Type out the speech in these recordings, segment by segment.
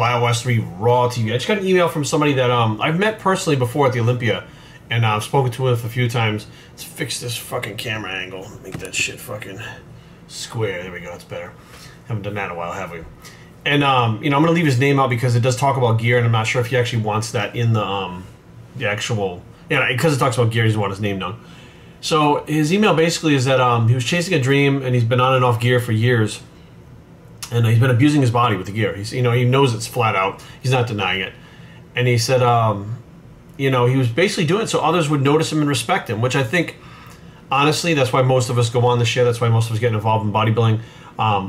Biockickz 3 Raw TV. I just got an email from somebody that I've met personally before at the Olympia, and I've spoken to him a few times. Let's fix this fucking camera angle. Make that shit fucking square. There we go. That's better. Haven't done that in a while, have we? And you know, I'm gonna leave his name out because it does talk about gear, and I'm not sure if he actually wants that in the actual. Yeah, because it talks about gear, he doesn't want his name known. So his email basically is that he was chasing a dream, and he's been on and off gear for years. And he's been abusing his body with the gear. He's, you know, he knows it's flat out. He's not denying it. And he said, you know, he was basically doing it so others would notice him and respect him, which I think, honestly, that's why most of us go on this shit. That's why most of us get involved in bodybuilding.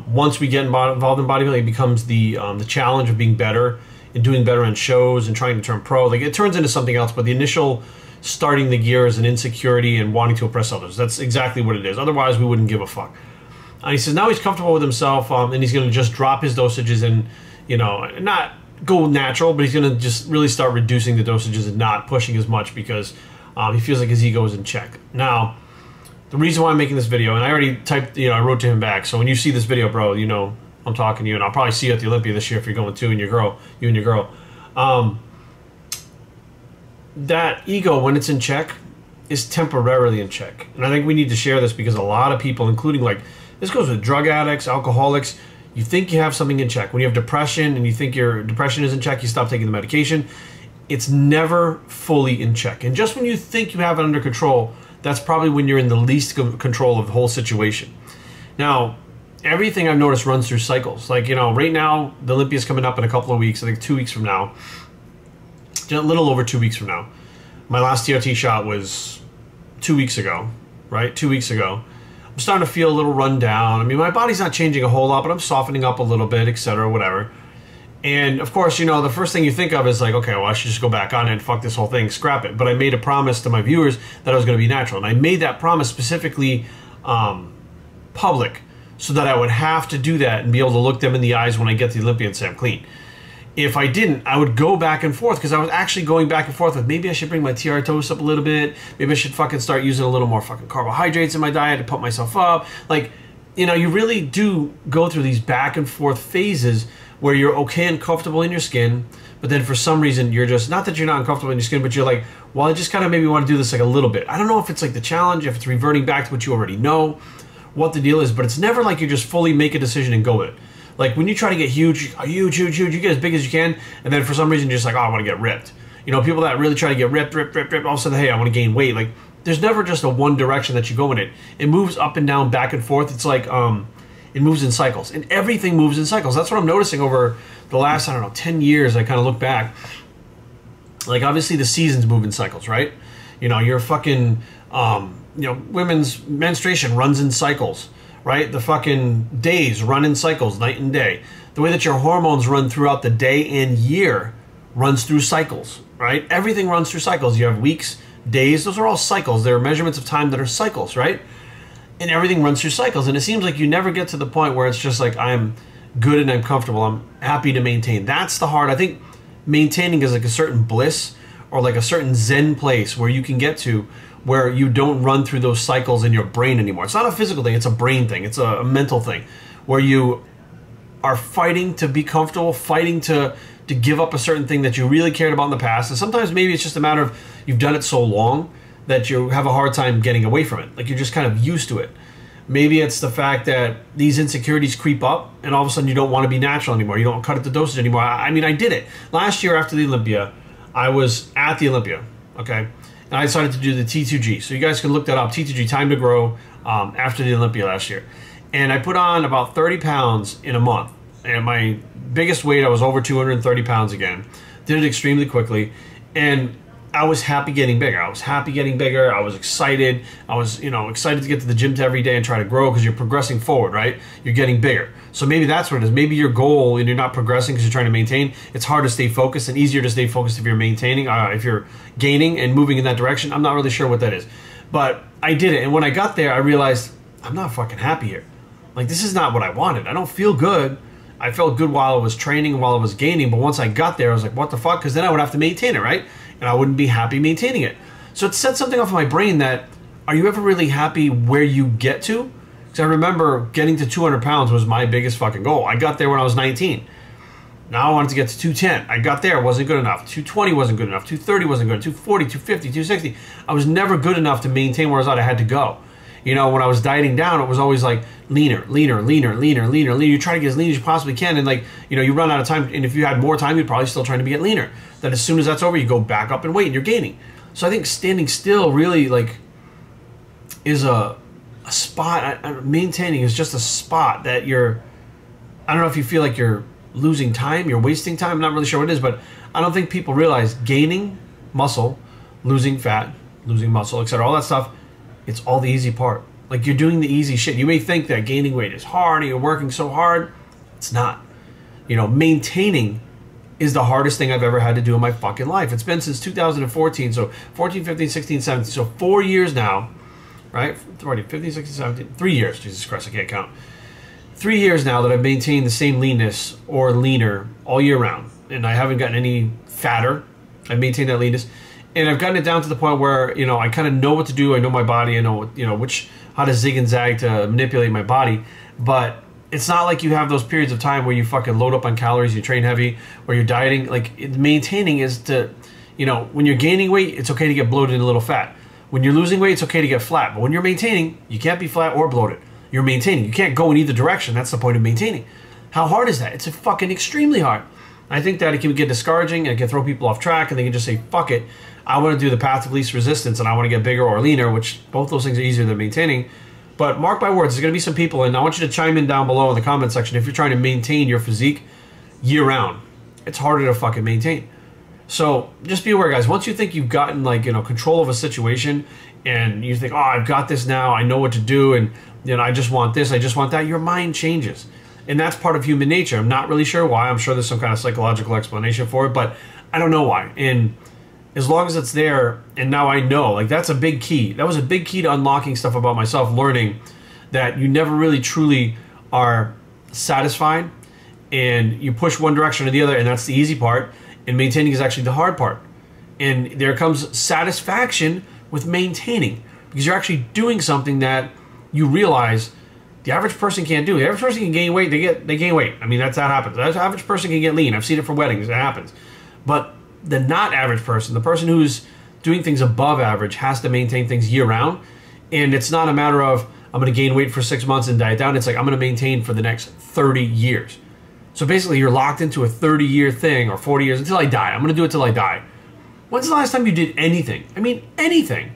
Once we get involved in bodybuilding, it becomes the challenge of being better and doing better in shows and trying to turn pro. Like, it turns into something else, but the initial starting the gear is an insecurity and wanting to impress others. That's exactly what it is. Otherwise, we wouldn't give a fuck. And he says now he's comfortable with himself, and he's going to just drop his dosages and, you know, not go natural, but he's going to just really start reducing the dosages and not pushing as much because he feels like his ego is in check. Now, the reason why I'm making this video, and I already typed, you know, I wrote to him back. So when you see this video, bro, you know I'm talking to you, and I'll probably see you at the Olympia this year if you're going too, and you and your girl. That ego, when it's in check, is temporarily in check. And I think we need to share this because a lot of people, including like, this goes with drug addicts, alcoholics. You think you have something in check. When you have depression and you think your depression is in check, you stop taking the medication. It's never fully in check. And just when you think you have it under control, that's probably when you're in the least control of the whole situation. Now, everything I've noticed runs through cycles. Like, you know, right now, the Olympia's coming up in a couple of weeks, I think 2 weeks from now. A little over 2 weeks from now. My last TRT shot was 2 weeks ago, right? 2 weeks ago. I'm starting to feel a little run down. I mean, my body's not changing a whole lot, but I'm softening up a little bit, etc., whatever. And, of course, you know, the first thing you think of is like, okay, well, I should just go back on it and fuck this whole thing, scrap it. But I made a promise to my viewers that I was going to be natural. And I made that promise specifically public so that I would have to do that and be able to look them in the eyes when I get to the Olympia and say I'm clean. If I didn't, I would go back and forth because I was actually going back and forth with maybe I should bring my TR toast up a little bit. Maybe I should fucking start using a little more fucking carbohydrates in my diet to pump myself up. Like, you know, you really do go through these back and forth phases where you're okay and comfortable in your skin, but then for some reason you're just, not that you're not uncomfortable in your skin, but you're like, well, I just kind of maybe want to do this like a little bit. I don't know if it's like the challenge, if it's reverting back to what you already know, what the deal is, but it's never like you just fully make a decision and go with it. Like when you try to get huge, you get as big as you can, and then for some reason you're just like, oh, I want to get ripped. You know, people that really try to get ripped, all of a sudden, hey, I want to gain weight. Like, there's never just a one direction that you go in it. It moves up and down, back and forth. It's like, it moves in cycles. And everything moves in cycles. That's what I'm noticing over the last, I don't know, 10 years. I kind of look back. Like, obviously the seasons move in cycles, right? You know, you're fucking, you know, women's menstruation runs in cycles. Right? The fucking days run in cycles, night and day. The way that your hormones run throughout the day and year runs through cycles, right? Everything runs through cycles. You have weeks, days, those are all cycles. They're measurements of time that are cycles, right? And everything runs through cycles. And it seems like you never get to the point where it's just like, I'm good and I'm comfortable. I'm happy to maintain. That's the hard. I think maintaining is like a certain bliss or like a certain zen place where you can get to where you don't run through those cycles in your brain anymore. It's not a physical thing, it's a brain thing, it's a mental thing, where you are fighting to be comfortable, fighting to give up a certain thing that you really cared about in the past, and sometimes maybe it's just a matter of you've done it so long that you have a hard time getting away from it, like you're just kind of used to it. Maybe it's the fact that these insecurities creep up, and all of a sudden you don't want to be natural anymore, you don't cut at the dosage anymore. I mean, I did it. Last year after the Olympia, I was at the Olympia, okay? And I decided to do the T2G. So you guys can look that up, T2G, Time to Grow, after the Olympia last year. And I put on about 30 pounds in a month. And my biggest weight, I was over 230 pounds again. Did it extremely quickly. And I was happy getting bigger. I was happy getting bigger. I was excited. I was, you know, excited to get to the gym every day and try to grow because you're progressing forward, right? You're getting bigger. So maybe that's what it is. Maybe your goal and you're not progressing because you're trying to maintain. It's hard to stay focused and easier to stay focused if you're maintaining, if you're gaining and moving in that direction. I'm not really sure what that is. But I did it. And when I got there, I realized I'm not fucking happy here. Like, this is not what I wanted. I don't feel good. I felt good while I was training, while I was gaining. But once I got there, I was like, what the fuck? Because then I would have to maintain it, right? And I wouldn't be happy maintaining it. So it set something off in my brain that, are you ever really happy where you get to? Because I remember getting to 200 pounds was my biggest fucking goal. I got there when I was 19. Now I wanted to get to 210. I got there, wasn't good enough. 220 wasn't good enough. 230 wasn't good enough. 240, 250, 260. I was never good enough to maintain where I was at. I had to go. You know, when I was dieting down, it was always like leaner, leaner, leaner, leaner, leaner, leaner. You try to get as lean as you possibly can, and like, you know, you run out of time. And if you had more time, you'd probably still trying to get leaner. Then as soon as that's over, you go back up in weight and you're gaining. So I think standing still really like is a spot. Maintaining is just a spot that you're. I don't know if you feel like you're losing time, you're wasting time. I'm not really sure what it is, but I don't think people realize gaining muscle, losing fat, losing muscle, etc. All that stuff. It's all the easy part. Like, you're doing the easy shit. You may think that gaining weight is hard and you're working so hard. It's not. You know, maintaining is the hardest thing I've ever had to do in my fucking life. It's been since 2014. So 14, 15, 16, 17. So 4 years now, right? 14, 15, 16, 17. 3 years. Jesus Christ, I can't count. 3 years now that I've maintained the same leanness or leaner all year round. And I haven't gotten any fatter. I've maintained that leanness. And I've gotten it down to the point where, you know, I kind of know what to do. I know my body. I know what, you know, how to zig and zag to manipulate my body. But it's not like you have those periods of time where you fucking load up on calories, you train heavy, or you're dieting. Like, maintaining is to, you know, when you're gaining weight, it's okay to get bloated and a little fat. When you're losing weight, it's okay to get flat. But when you're maintaining, you can't be flat or bloated. You're maintaining. You can't go in either direction. That's the point of maintaining. How hard is that? It's fucking extremely hard. I think that it can get discouraging and it can throw people off track, and they can just say, fuck it. I want to do the path of least resistance, and I want to get bigger or leaner, which both those things are easier than maintaining. But mark my words, there's going to be some people, and I want you to chime in down below in the comment section if you're trying to maintain your physique year-round. It's harder to fucking maintain. So just be aware, guys. Once you think you've gotten, like, you know, control of a situation, and you think, oh, I've got this now, I know what to do, and, you know, I just want this, I just want that, your mind changes. And that's part of human nature. I'm not really sure why. I'm sure there's some kind of psychological explanation for it, but I don't know why. And as long as it's there, and now I know, like, that's a big key. That was a big key to unlocking stuff about myself, learning that you never really truly are satisfied, and you push one direction or the other, and that's the easy part, and maintaining is actually the hard part. And there comes satisfaction with maintaining, because you're actually doing something that you realize the average person can't do. The average person can gain weight, they gain weight. I mean, that happens. The average person can get lean. I've seen it for weddings, it happens. But the not average person, the person who's doing things above average, has to maintain things year round. And it's not a matter of, I'm going to gain weight for 6 months and diet down. It's like, I'm going to maintain for the next 30 years. So basically, you're locked into a 30-year thing, or 40 years, until I die. I'm going to do it till I die. When's the last time you did anything? I mean, anything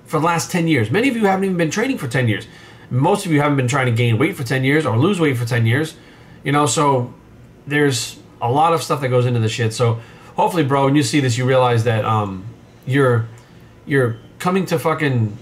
for the last 10 years. Many of you haven't even been training for 10 years. Most of you haven't been trying to gain weight for 10 years or lose weight for 10 years. You know, so there's a lot of stuff that goes into this shit. So hopefully, bro, when you see this, you realize that you're coming to fucking,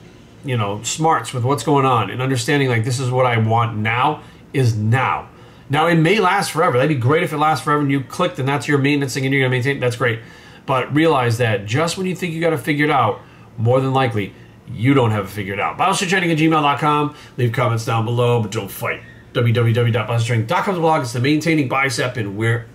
you know, smarts with what's going on, and understanding, like, this is what I want now is now. Now, it may last forever. That'd be great if it lasts forever and you clicked and that's your maintenance thing and you're going to maintain. That's great. But realize that just when you think you got it figured out, more than likely, you don't have it figured out. BioStrengthTraining@gmail.com. Leave comments down below, but don't fight. www.BioStrength.com is the blog. It's the maintaining bicep, and we're